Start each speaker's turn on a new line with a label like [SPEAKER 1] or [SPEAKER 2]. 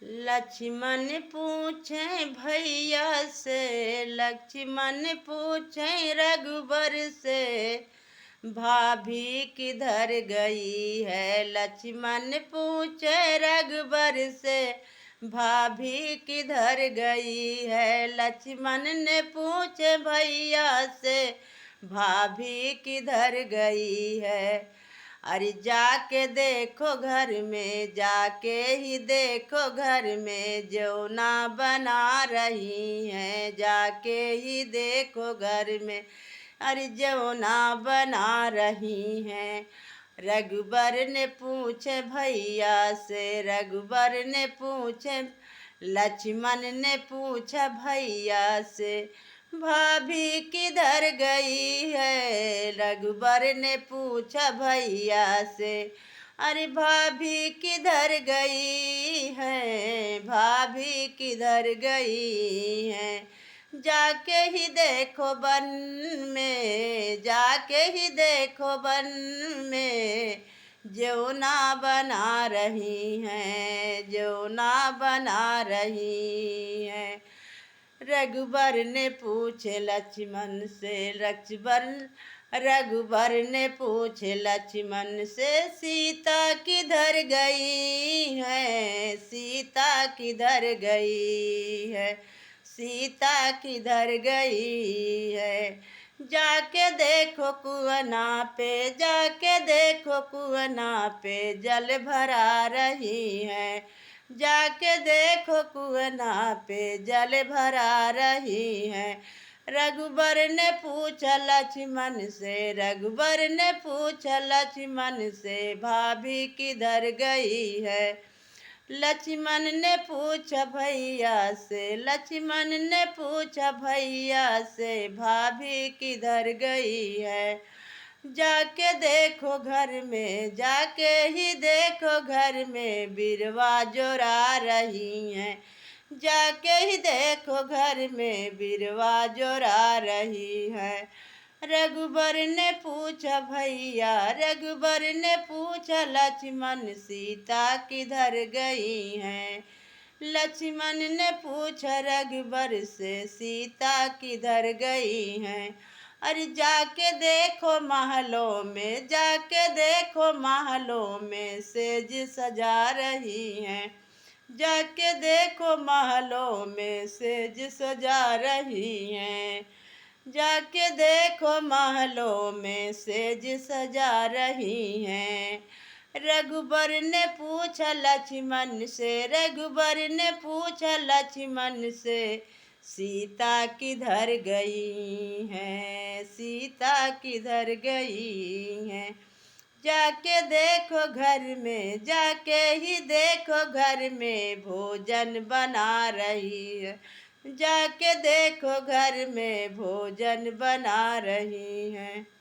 [SPEAKER 1] लक्ष्मण पूछे भैया से, लक्ष्मण पूछे रघुबर से, भाभी किधर गई है। लक्ष्मण पूछे रघुबर से, भाभी किधर गई है। लक्ष्मण ने पूछे भैया से, भाभी किधर गई है। अरे जाके देखो घर में, जाके ही देखो घर में, जौना बना रही हैं। जाके ही देखो घर में, अरे जौना बना रही हैं। रघुबर ने पूछे भैया से, रघुबर ने पूछे, लक्ष्मण ने पूछा भैया से, भाभी किधर गई है। रघुबर ने पूछा भैया से, अरे भाभी किधर गई है, भाभी किधर गई है। जाके ही देखो बन में, जाके ही देखो बन में, जौना बना रही हैं, जौना बना रही हैं। रघुबर ने पूछे लक्ष्मण से, रघुबर ने पूछे लक्ष्मण से, सीता किधर गई है, सीता किधर गई है, सीता किधर गई है। जाके देखो कुआना पे, जाके देखो कुआना पे, जल भरा रही है। जाके देखो कुआना पे, जल भरा रही है। रघुबर ने पूछा लक्ष्मण से, रघुबर ने पूछा लक्ष्मण से, भाभी किधर गई है। लक्ष्मण ने पूछा भैया से, लक्ष्मण ने पूछा भैया से, भाभी किधर गई है। जाके देखो घर में, जाके ही देखो घर में, बिरवा जोरा रही हैं। जाके ही देखो घर में, बिरवा जोरा रही है। रघुबर ने पूछा भैया, रघुबर ने पूछा लक्ष्मण, सीता किधर गई है। लक्ष्मण ने पूछा रघुबर से, सीता किधर गई है। अरे जाके देखो महलों में, जाके देखो महलों में, सेज सजा रही हैं। जाके देखो महलों में, सेज सजा रही हैं। जाके देखो महलों में, सेज सजा रही हैं। रघुबर ने पूछा लक्ष्मण से, रघुबर ने पूछा लक्ष्मण से, सीता किधर गई है, सीता किधर गई है। जाके देखो घर में, जाके ही देखो घर में, भोजन बना रही है। जाके देखो घर में, भोजन बना रही है।